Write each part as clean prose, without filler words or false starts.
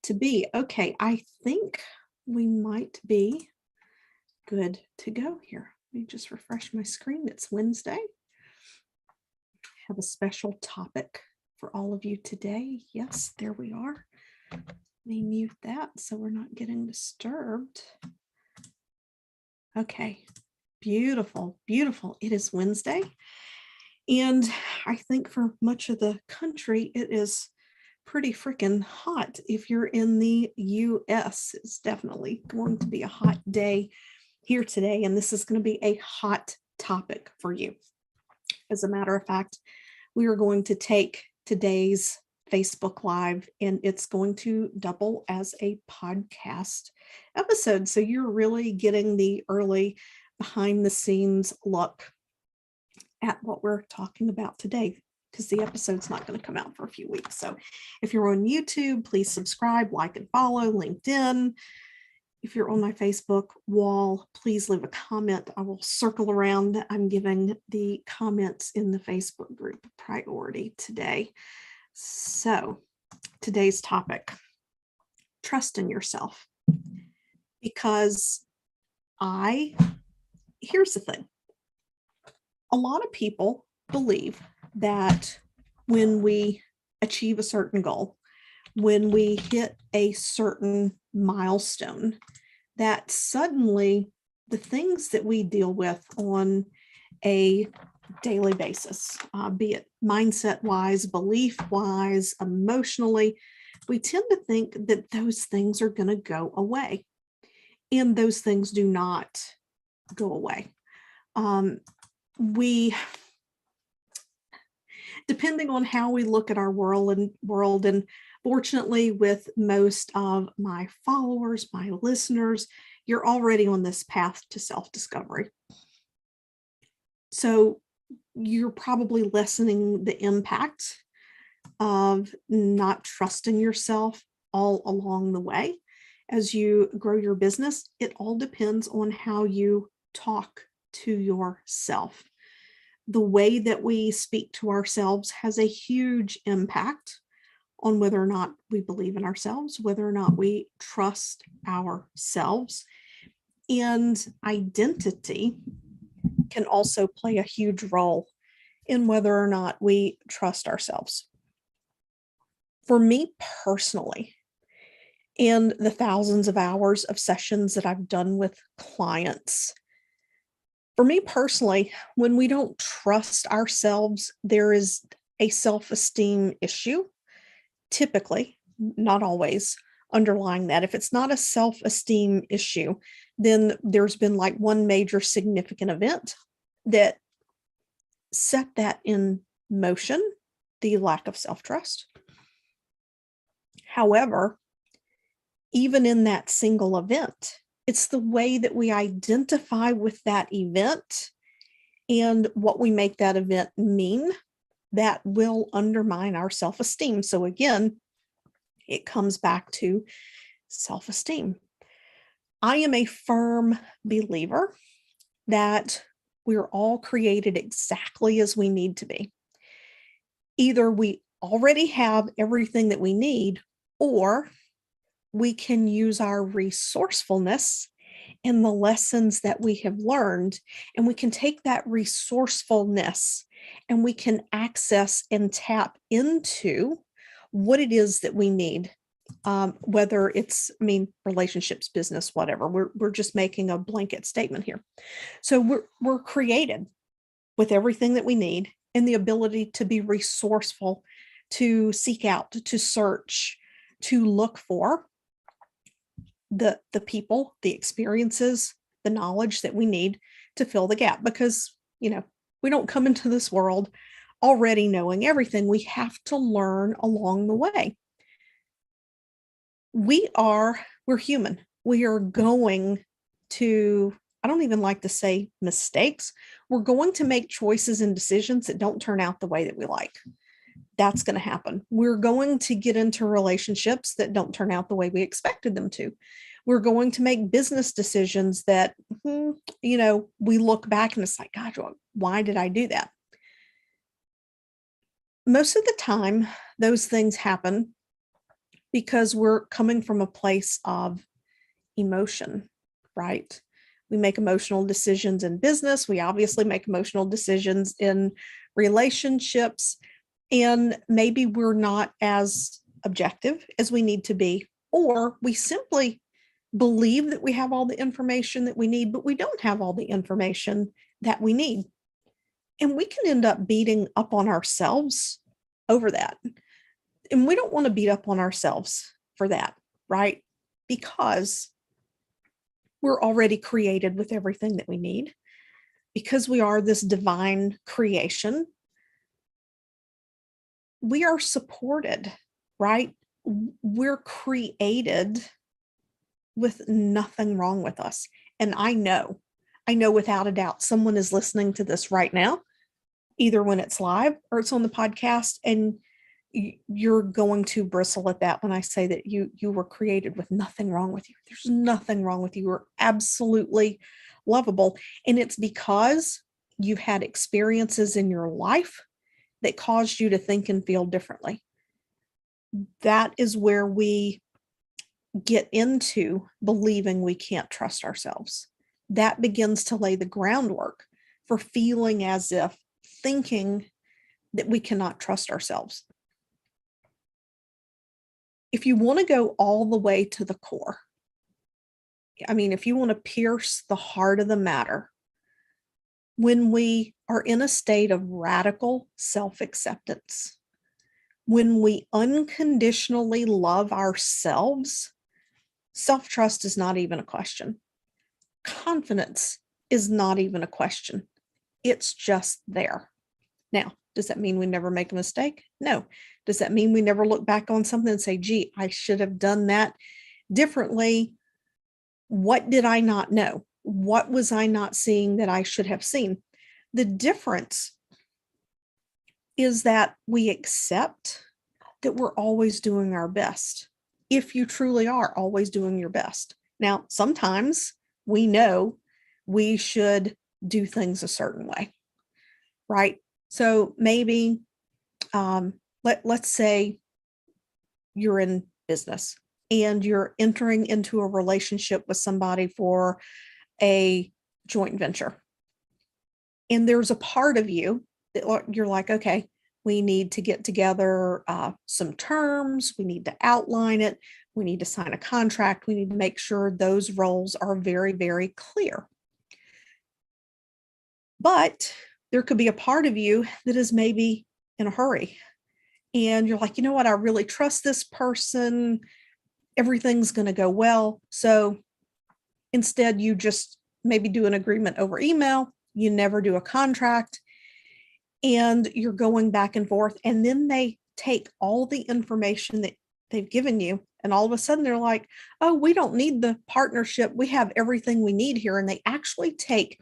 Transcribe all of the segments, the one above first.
to be. Okay, I think we might be good to go here. Let me just refresh my screen. It's Wednesday. Have a special topic for all of you today. Yes, there we are. Let me mute that so we're not getting disturbed. Okay, beautiful, beautiful. It is Wednesday. And I think for much of the country, it is pretty freaking hot. If you're in the US, it's definitely going to be a hot day here today. And this is going to be a hot topic for you. As a matter of fact, we are going to take today's Facebook Live and it's going to double as a podcast episode. So you're really getting the early behind the scenes look at what we're talking about today, because the episode's not going to come out for a few weeks. So if you're on YouTube, please subscribe, like, and follow. LinkedIn. If you're on my Facebook wall, please leave a comment. I will circle around. I'm giving the comments in the Facebook group priority today. So today's topic, trust in yourself. Because here's the thing. A lot of people believe that when we achieve a certain goal, when we hit a certain milestone, that suddenly the things that we deal with on a daily basis, be it mindset wise, belief wise, emotionally, we tend to think that those things are going to go away. And those things do not go away. Depending on how we look at our world, and fortunately with most of my followers, my listeners, you're already on this path to self-discovery. So you're probably lessening the impact of not trusting yourself all along the way. As you grow your business, it all depends on how you talk to yourself. The way that we speak to ourselves has a huge impact on whether or not we believe in ourselves, whether or not we trust ourselves. And identity can also play a huge role in whether or not we trust ourselves. For me personally, and the thousands of hours of sessions that I've done with clients, for me personally, when we don't trust ourselves, there is a self-esteem issue, typically, not always, underlying that. If it's not a self-esteem issue, then there's been like one major significant event that set that in motion, the lack of self-trust. However, even in that single event, it's the way that we identify with that event and what we make that event mean that will undermine our self-esteem. So again, it comes back to self-esteem. I am a firm believer that we're all created exactly as we need to be. Either we already have everything that we need, or we can use our resourcefulness and the lessons that we have learned, and we can take that resourcefulness and we can access and tap into what it is that we need, whether it's, relationships, business, whatever. We're just making a blanket statement here. So we're created with everything that we need and the ability to be resourceful, to seek out, to search, to look for the people, the experiences, the knowledge that we need to fill the gap, because, we don't come into this world already knowing everything. We have to learn along the way. We're human. We are going to, I don't even like to say mistakes. We're going to make choices and decisions that don't turn out the way that we like. That's going to happen. We're going to get into relationships that don't turn out the way we expected them to. We're going to make business decisions that, we look back and it's like, God, why did I do that? Most of the time, those things happen because we're coming from a place of emotion, right? We make emotional decisions in business. We obviously make emotional decisions in relationships. And maybe we're not as objective as we need to be, or we simply believe that we have all the information that we need, but we don't have all the information that we need. And we can end up beating up on ourselves over that. And we don't want to beat up on ourselves for that, right? Because we're already created with everything that we need. Because we are this divine creation, we are supported, right? We're created with nothing wrong with us. And I know without a doubt, someone is listening to this right now, either when it's live or it's on the podcast, and you're going to bristle at that when I say that you were created with nothing wrong with you. There's nothing wrong with you. You're absolutely lovable. And it's because you've had experiences in your life that caused you to think and feel differently. That is where we get into believing we can't trust ourselves. That begins to lay the groundwork for feeling as if thinking that we cannot trust ourselves. If you want to go all the way to the core, I mean, if you want to pierce the heart of the matter, when we are in a state of radical self-acceptance, when we unconditionally love ourselves, self-trust is not even a question. Confidence is not even a question. It's just there. Now, does that mean we never make a mistake? No. Does that mean we never look back on something and say, gee, I should have done that differently? What did I not know? What was I not seeing that I should have seen? The difference is that we accept that we're always doing our best. If you truly are always doing your best. Now, sometimes we know we should do things a certain way, right? So maybe let's say you're in business and you're entering into a relationship with somebody for a joint venture. And there's a part of you that you're like, okay, we need to get together some terms. We need to outline it. We need to sign a contract. We need to make sure those roles are very, very clear. But there could be a part of you that is maybe in a hurry. And you're like, you know what? I really trust this person. Everything's going to go well. So instead, you just maybe do an agreement over email. You never do a contract. And you're going back and forth. And then they take all the information that they've given you. And all of a sudden they're like, oh, we don't need the partnership. We have everything we need here. And they actually take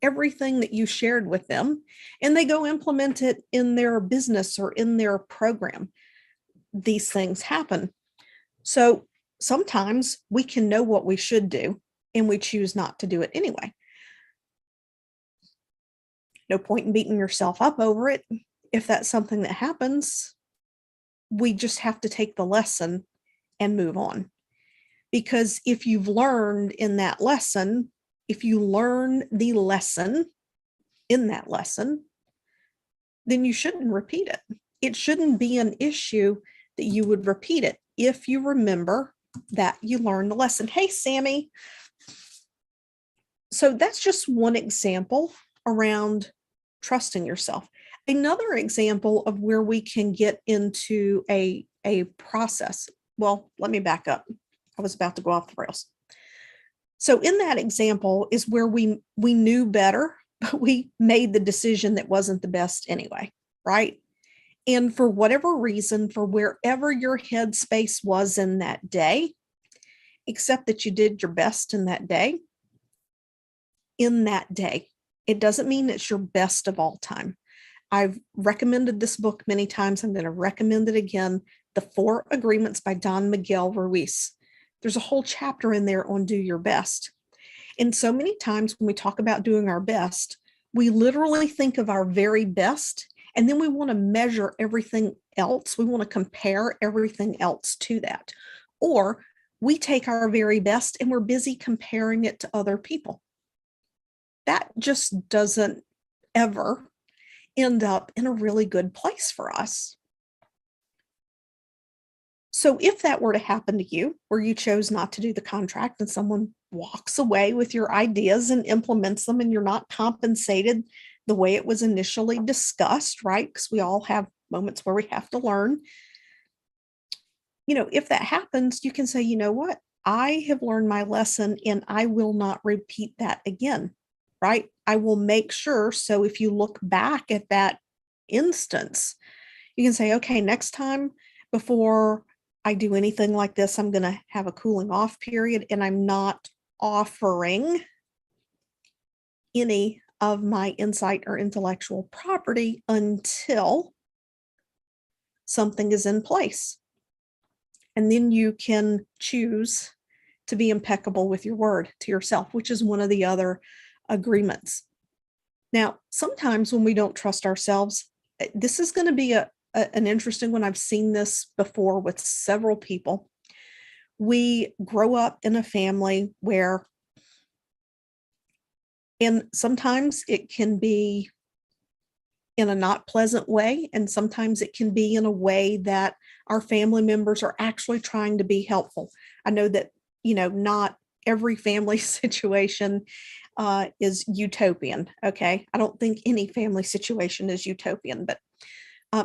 everything that you shared with them and they go implement it in their business or in their program. These things happen. So sometimes we can know what we should do and we choose not to do it anyway. No point in beating yourself up over it. If that's something that happens, we just have to take the lesson and move on. Because if you've learned in that lesson, if you learn the lesson in that lesson, then you shouldn't repeat it. It shouldn't be an issue that you would repeat it if you remember that you learned the lesson. Hey, Sammy. So that's just one example around trusting yourself. Another example of where we can get into a process. Well, let me back up. I was about to go off the rails. So in that example is where we knew better, but we made the decision that wasn't the best anyway, right? And for whatever reason, for wherever your headspace was in that day, except that you did your best in that day, it doesn't mean it's your best of all time. I've recommended this book many times. I'm going to recommend it again. The 4 Agreements by Don Miguel Ruiz. There's a whole chapter in there on do your best. And so many times when we talk about doing our best, we literally think of our very best And then we want to measure everything else. We want to compare everything else to that. Or we take our very best and we're busy comparing it to other people. That just doesn't ever end up in a really good place for us. So if that were to happen to you, where you chose not to do the contract and someone walks away with your ideas and implements them and you're not compensated the way it was initially discussed, right? Because we all have moments where we have to learn. If that happens, you can say, you know what? I have learned my lesson and I will not repeat that again, right? I will make sure. So if you look back at that instance, you can say, okay, next time before I do anything like this, I'm going to have a cooling off period and I'm not offering any of my insight or intellectual property until something is in place. And then you can choose to be impeccable with your word to yourself, which is one of the other agreements. Now, sometimes when we don't trust ourselves, this is going to be an interesting one. I've seen this before with several people. We grow up in a family where, and sometimes it can be in a not pleasant way, and sometimes it can be in a way that our family members are actually trying to be helpful. I know that, not every family situation is utopian. Okay. I don't think any family situation is utopian, but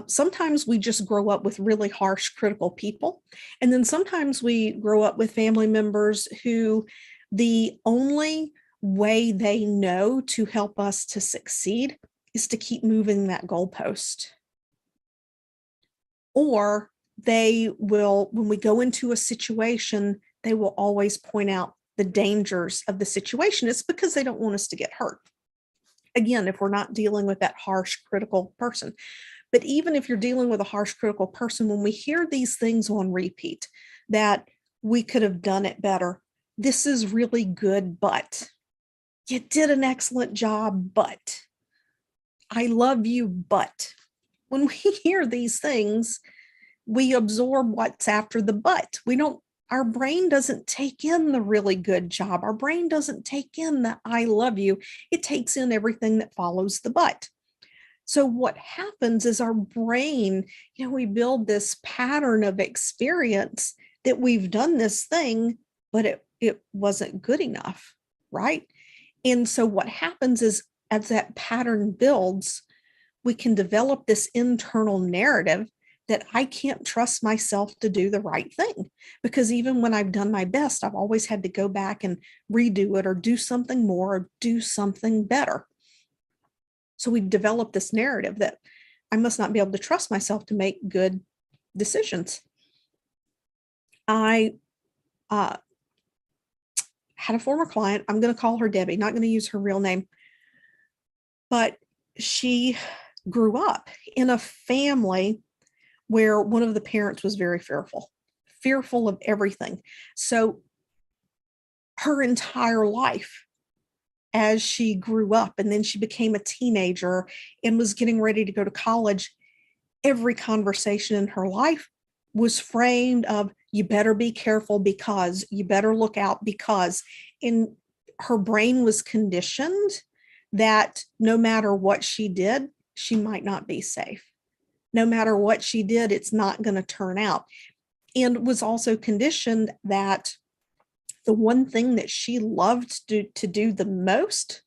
sometimes we just grow up with really harsh, critical people. And then sometimes we grow up with family members who the only way they know to help us to succeed is to keep moving that goalpost. Or they will, when we go into a situation, they will always point out the dangers of the situation. It's because they don't want us to get hurt. Again, if we're not dealing with that harsh, critical person. But even if you're dealing with a harsh, critical person, when we hear these things on repeat, that we could have done it better, this is really good, but you did an excellent job, but I love you, but when we hear these things, we absorb what's after the but. Our brain doesn't take in the really good job. Our brain doesn't take in the I love you. It takes in everything that follows the but. So what happens is our brain, we build this pattern of experience that we've done this thing, but it wasn't good enough, right? And so what happens is as that pattern builds, we can develop this internal narrative that I can't trust myself to do the right thing, because even when I've done my best, I've always had to go back and redo it or do something more or do something better. So we've developed this narrative that I must not be able to trust myself to make good decisions. I had a former client, I'm going to call her Debbie, not going to use her real name, but she grew up in a family where one of the parents was very fearful of everything. So her entire life, as she grew up and then she became a teenager and was getting ready to go to college, every conversation in her life was framed of, you better be careful because, you better look out because. And her brain was conditioned that no matter what she did, she might not be safe. No matter what she did, it's not going to turn out. And was also conditioned that the one thing that she loved to do the most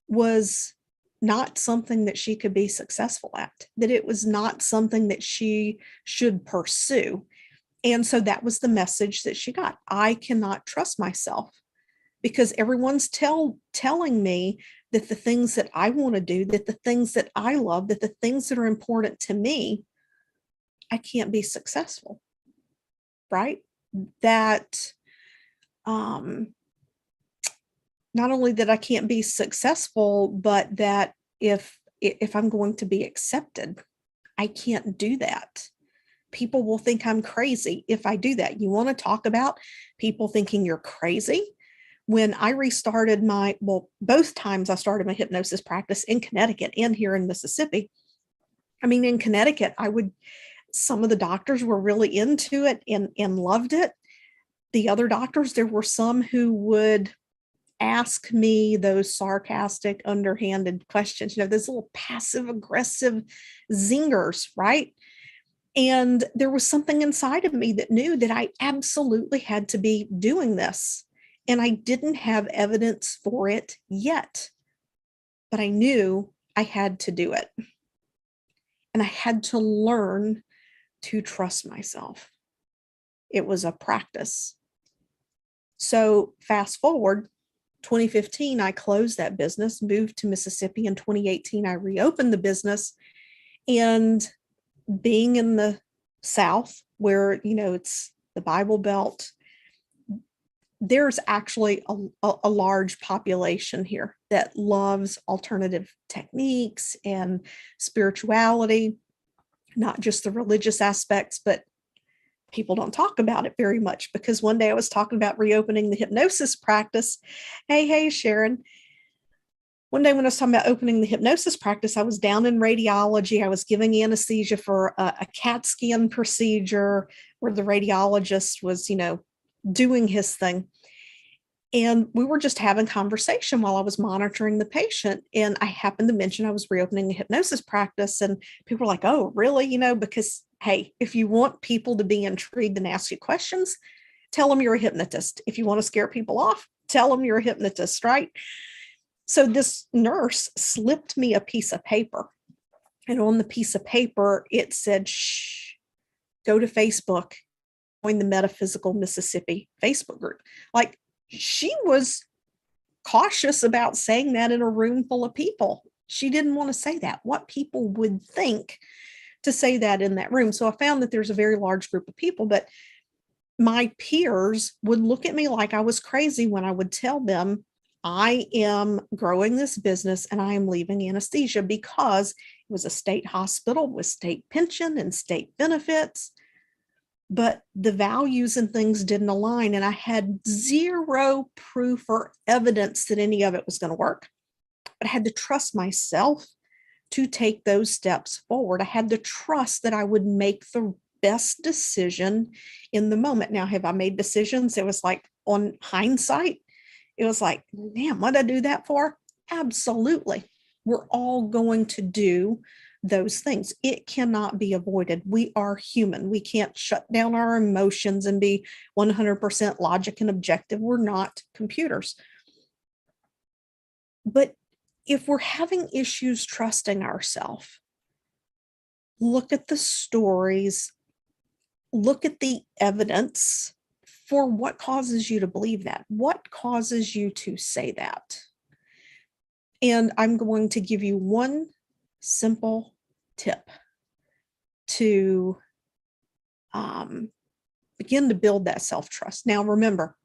was not something that she could be successful at, that it was not something that she should pursue. And so that was the message that she got. I cannot trust myself because everyone's telling me that the things that I want to do, that the things that I love, that the things that are important to me, I can't be successful, right? That not only that I can't be successful, but that if I'm going to be accepted, I can't do that. People will think I'm crazy if I do that. You want to talk about people thinking you're crazy? When I restarted both times I started my hypnosis practice in Connecticut and here in Mississippi, I mean, in Connecticut, some of the doctors were really into it and loved it. The other doctors, there were some who would ask me those sarcastic, underhanded questions, those little passive aggressive zingers, right? And there was something inside of me that knew that I absolutely had to be doing this. And I didn't have evidence for it yet, but I knew I had to do it. And I had to learn to trust myself. It was a practice. So fast forward, 2015, I closed that business, moved to Mississippi. In 2018, I reopened the business. And being in the South, where, it's the Bible Belt, there's actually a large population here that loves alternative techniques and spirituality, not just the religious aspects, but people don't talk about it very much, because one day I was talking about reopening the hypnosis practice. Hey, Sharon. One day when I was talking about opening the hypnosis practice, I was down in radiology. I was giving anesthesia for a CAT scan procedure where the radiologist was, doing his thing. And we were just having conversation while I was monitoring the patient. And I happened to mention I was reopening a hypnosis practice. And people were like, oh, really? Because, hey, if you want people to be intrigued and ask you questions, tell them you're a hypnotist. If you want to scare people off, tell them you're a hypnotist, right? So this nurse slipped me a piece of paper. And on the piece of paper, it said, shh, go to Facebook, join the Metaphysical Mississippi Facebook group. Like, she was cautious about saying that in a room full of people. She didn't want to say that, what people would think to say that in that room. So I found that there's a very large group of people, but my peers would look at me like I was crazy when I would tell them I am growing this business and I am leaving anesthesia, because it was a state hospital with state pension and state benefits. But the values and things didn't align. And I had zero proof or evidence that any of it was going to work. But I had to trust myself to take those steps forward. I had to trust that I would make the best decision in the moment. Now, have I made decisions? It was like, on hindsight, it was like, damn, what did I do that for? Absolutely. We're all going to do those things. It cannot be avoided. We are human. We can't shut down our emotions and be 100% logic and objective. We're not computers. But if we're having issues trusting ourselves, look at the stories, look at the evidence for what causes you to believe that. What causes you to say that? And I'm going to give you one simple tip to begin to build that self-trust. Now, remember,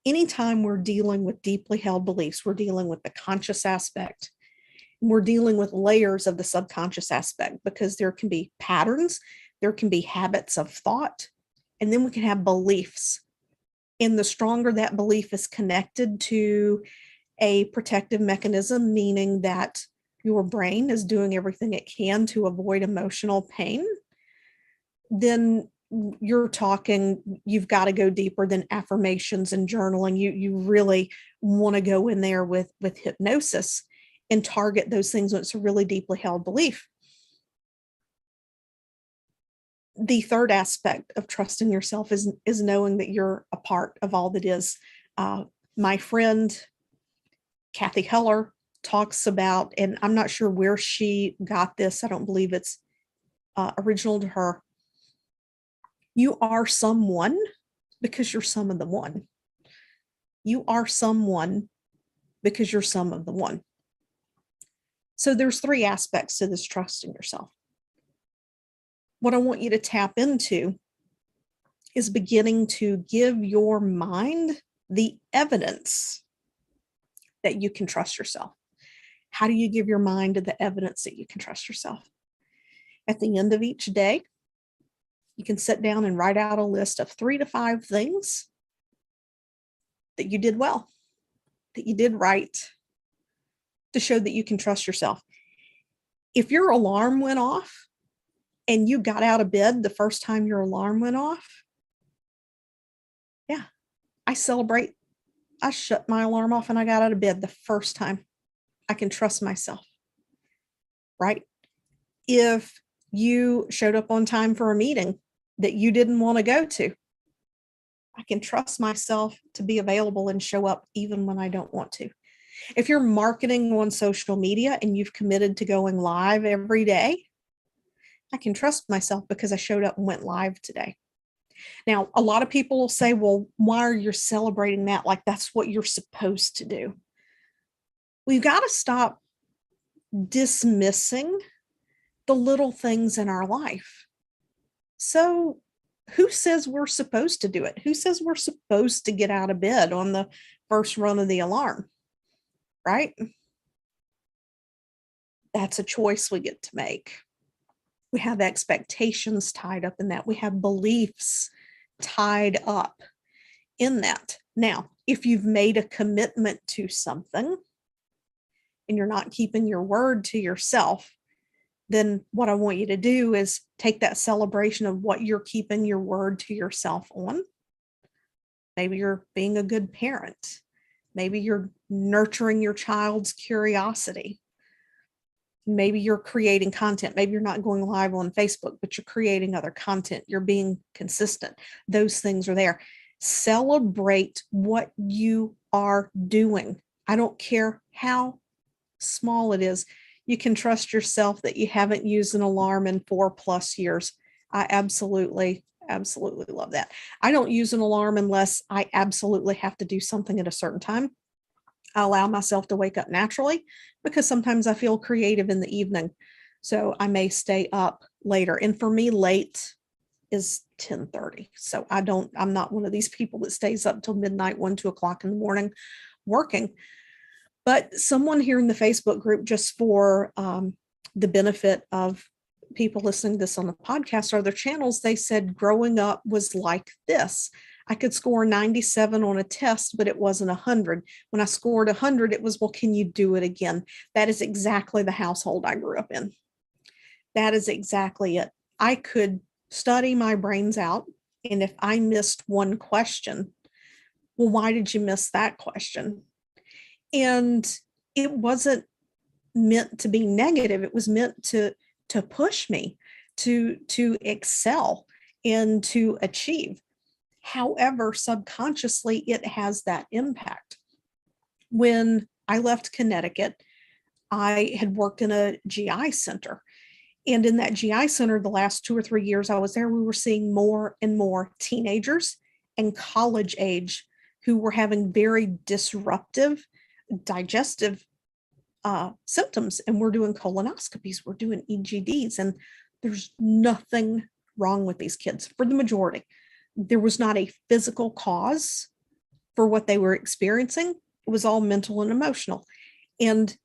anytime we're dealing with deeply held beliefs, we're dealing with the conscious aspect. We're dealing with layers of the subconscious aspect, because there can be patterns, there can be habits of thought, and then we can have beliefs. And the stronger that belief is connected to a protective mechanism, meaning that your brain is doing everything it can to avoid emotional pain, then you're talking, you've got to go deeper than affirmations and journaling. You really want to go in there with hypnosis and target those things when it's a really deeply held belief. The third aspect of trusting yourself is knowing that you're a part of all that is. My friend, Kathy Heller, talks about, and I'm not sure where she got this, I don't believe it's original to her. You are someone because you're some of the one. You are someone because you're some of the one. So there's three aspects to this trusting yourself. What I want you to tap into is beginning to give your mind the evidence that you can trust yourself. How do you give your mind the evidence that you can trust yourself? At the end of each day, you can sit down and write out a list of 3 to 5 things that you did well, that you did right, to show that you can trust yourself. If your alarm went off and you got out of bed the first time your alarm went off, yeah, I celebrate. I shut my alarm off and I got out of bed the first time. I can trust myself, right? If you showed up on time for a meeting that you didn't want to go to, I can trust myself to be available and show up even when I don't want to. If you're marketing on social media and you've committed to going live every day, I can trust myself because I showed up and went live today. Now, a lot of people will say, well, why are you celebrating that? Like that's what you're supposed to do. We've got to stop dismissing the little things in our life. So, who says we're supposed to do it? Who says we're supposed to get out of bed on the first run of the alarm? Right? That's a choice we get to make. We have expectations tied up in that. We have beliefs tied up in that. Now, if you've made a commitment to something and you're not keeping your word to yourself, then what I want you to do is take that celebration of what you're keeping your word to yourself on. Maybe you're being a good parent. Maybe you're nurturing your child's curiosity. Maybe you're creating content. Maybe you're not going live on Facebook, but you're creating other content. You're being consistent. Those things are there. Celebrate what you are doing. I don't care how small it is. You can trust yourself that you haven't used an alarm in 4+ years. I absolutely love that. I don't use an alarm unless I absolutely have to do something at a certain time. I allow myself to wake up naturally because sometimes I feel creative in the evening. So I may stay up later. And for me, late is 10:30. So I'm not one of these people that stays up till midnight, 1, 2 o'clock in the morning working. But someone here in the Facebook group, just for the benefit of people listening to this on the podcast or other channels, they said growing up was like this. I could score 97 on a test, but it wasn't 100. When I scored 100, it was, well, can you do it again? That is exactly the household I grew up in. That is exactly it. I could study my brains out. And if I missed one question, well, why did you miss that question? And it wasn't meant to be negative. It was meant to push me to excel and to achieve. However, subconsciously, it has that impact. When I left Connecticut, I had worked in a GI center. And in that GI center, the last 2 or 3 years I was there, we were seeing more and more teenagers and college age who were having very disruptive digestive symptoms. And we're doing colonoscopies, we're doing EGDs, and there's nothing wrong with these kids for the majority. There was not a physical cause for what they were experiencing. It was all mental and emotional. And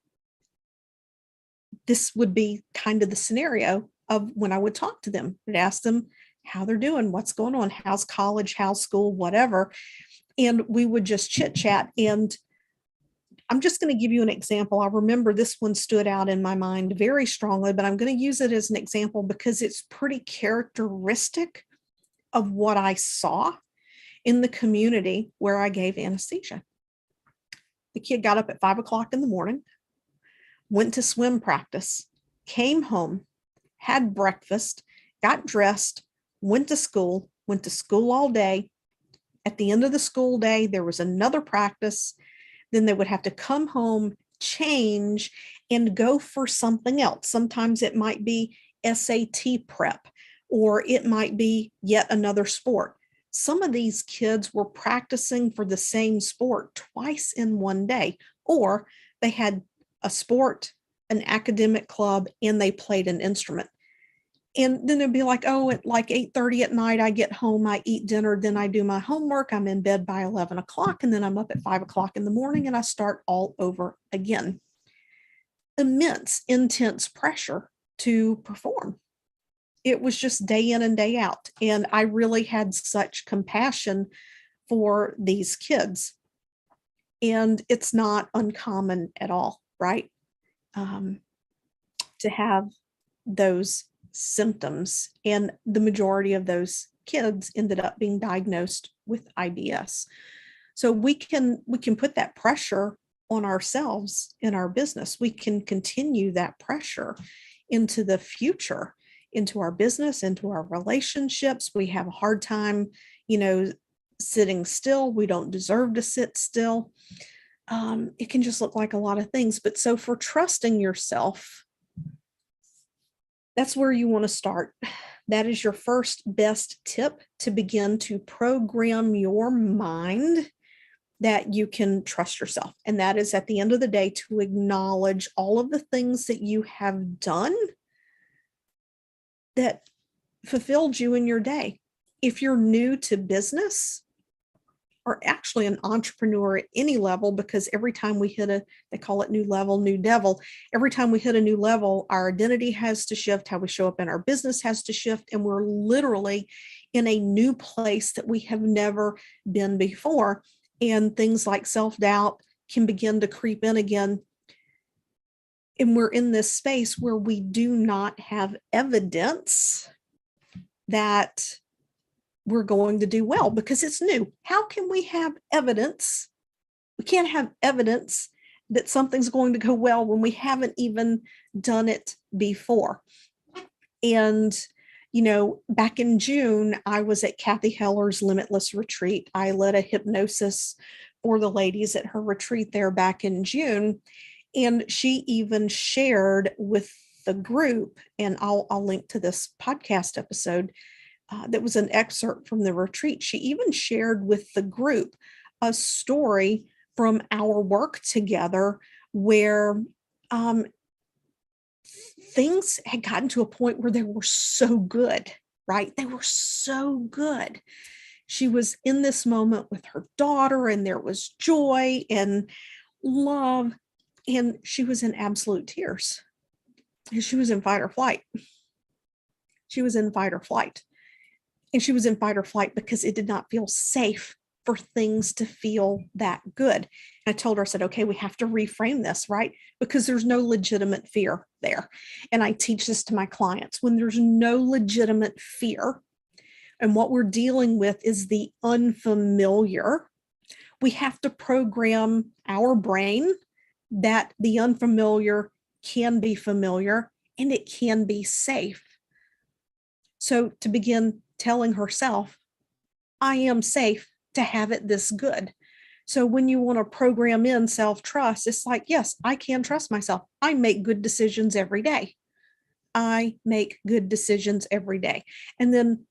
this would be kind of the scenario of when I would talk to them and ask them how they're doing, what's going on, how's college, how's school, whatever. And we would just chit chat. And I'm just going to give you an example. I remember this one stood out in my mind very strongly, but I'm going to use it as an example because it's pretty characteristic of what I saw in the community where I gave anesthesia. The kid got up at 5 o'clock in the morning, went to swim practice, came home, had breakfast, got dressed, went to school all day. At the end of the school day, there was another practice. Then they would have to come home, change, and go for something else. Sometimes it might be SAT prep, or it might be yet another sport. Some of these kids were practicing for the same sport twice in one day, or they had a sport, an academic club, and they played an instrument. And then it'd be like, oh, at like 8:30 at night, I get home, I eat dinner, then I do my homework. I'm in bed by 11 o'clock, and then I'm up at 5 o'clock in the morning, and I start all over again. Immense, intense pressure to perform. It was just day in and day out. And I really had such compassion for these kids. And it's not uncommon at all, right? to have those symptoms. And the majority of those kids ended up being diagnosed with IBS. So we can put that pressure on ourselves in our business. We can continue that pressure into the future, into our business, into our relationships. We have a hard time, sitting still. We don't deserve to sit still. It can just look like a lot of things. But so for trusting yourself, that's where you want to start. That is your first best tip to begin to program your mind that you can trust yourself. And that is at the end of the day to acknowledge all of the things that you have done that fulfilled you in your day. If you're new to business, or actually an entrepreneur at any level, because every time we hit they call it new level, new devil. Every time we hit a new level, our identity has to shift, how we show up in our business has to shift, and we're literally in a new place that we have never been before. And things like self-doubt can begin to creep in again. And we're in this space where we do not have evidence that we're going to do well because it's new. How can we have evidence? We can't have evidence that something's going to go well when we haven't even done it before. And, back in June, I was at Kathy Heller's Limitless Retreat. I led a hypnosis for the ladies at her retreat there back in June. And she even shared with the group, and I'll link to this podcast episode, that was an excerpt from the retreat. She even shared with the group a story from our work together where things had gotten to a point where they were so good, right? They were so good. She was in this moment with her daughter, and there was joy and love, and she was in absolute tears. She was in fight or flight. She was in fight or flight. And she was in fight or flight because it did not feel safe for things to feel that good. And I told her, I said, okay, we have to reframe this, right? Because there's no legitimate fear there. And I teach this to my clients. When there's no legitimate fear, and what we're dealing with is the unfamiliar, we have to program our brain that the unfamiliar can be familiar and it can be safe. So to begin telling herself, I am safe to have it this good. So when you want to program in self-trust, it's like, yes, I can trust myself. I make good decisions every day. I make good decisions every day. And then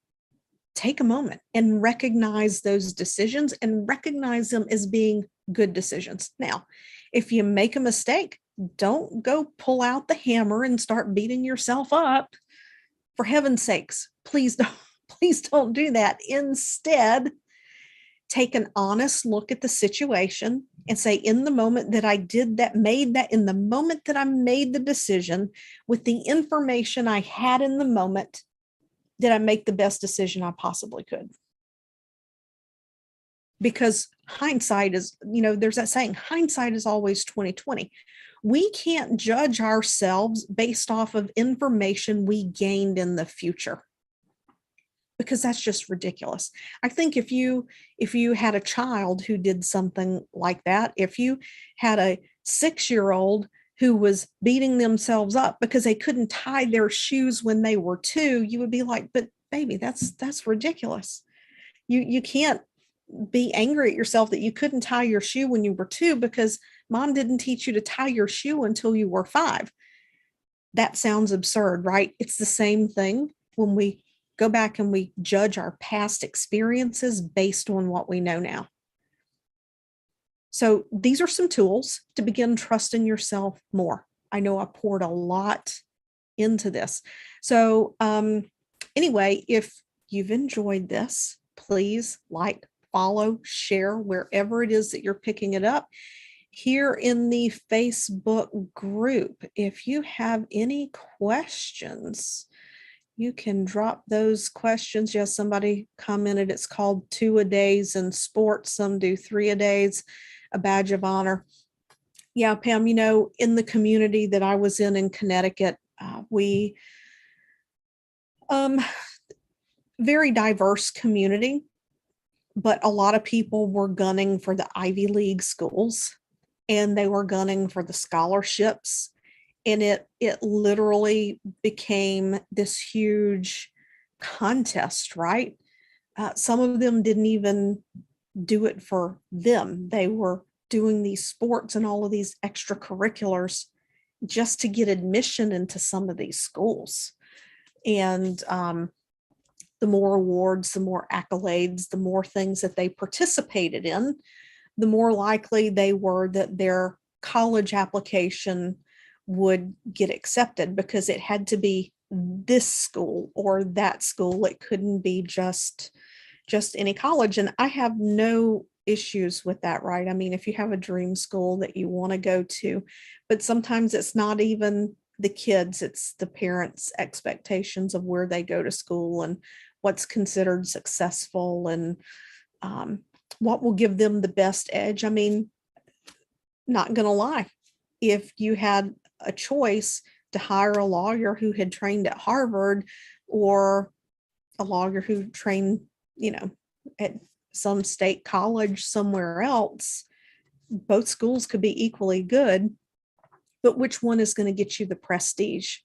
take a moment and recognize those decisions and recognize them as being good decisions. Now, if you make a mistake, don't go pull out the hammer and start beating yourself up. For heaven's sakes, please don't do that. Instead, take an honest look at the situation and say, in the moment that I did that, in the moment that I made the decision with the information I had in the moment, did I make the best decision I possibly could? Because hindsight is, there's that saying, hindsight is always 20/20. We can't judge ourselves based off of information we gained in the future, because that's just ridiculous. I think if you had a child who did something like that, if you had a 6-year-old who was beating themselves up because they couldn't tie their shoes when they were 2, you would be like, but baby, that's ridiculous. You can't be angry at yourself that you couldn't tie your shoe when you were 2 because mom didn't teach you to tie your shoe until you were 5. That sounds absurd, right? It's the same thing when we go back and we judge our past experiences based on what we know now. So these are some tools to begin trusting yourself more. I know I poured a lot into this. So anyway, if you've enjoyed this, please like, follow, share wherever it is that you're picking it up. Here in the Facebook group, if you have any questions, you can drop those questions. Yes, somebody commented it's called 2-a-days in sports. Some do 3-a-days, a badge of honor. Yeah, Pam, in the community that I was in Connecticut, We very diverse community, but a lot of people were gunning for the Ivy League schools, and they were gunning for the scholarships, and it literally became this huge contest, right? Some of them didn't even do it for them. They were doing these sports and all of these extracurriculars just to get admission into some of these schools. And the more awards, the more accolades, the more things that they participated in, the more likely they were that their college application would get accepted, because it had to be this school or that school. It couldn't be just any college. And I have no issues with that, right? I mean, if you have a dream school that you want to go to, but sometimes it's not even the kids, it's the parents' expectations of where they go to school and what's considered successful, and what will give them the best edge. I mean, not gonna lie, if you had a choice to hire a lawyer who had trained at Harvard, or a lawyer who trained, at some state college somewhere else, both schools could be equally good, but which one is going to get you the prestige,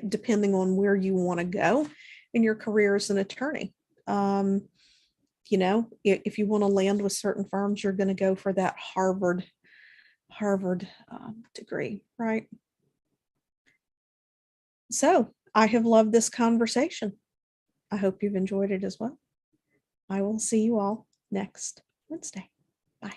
depending on where you want to go in your career as an attorney. If you want to land with certain firms, you're going to go for that Harvard degree, right? So I have loved this conversation. I hope you've enjoyed it as well. I will see you all next Wednesday.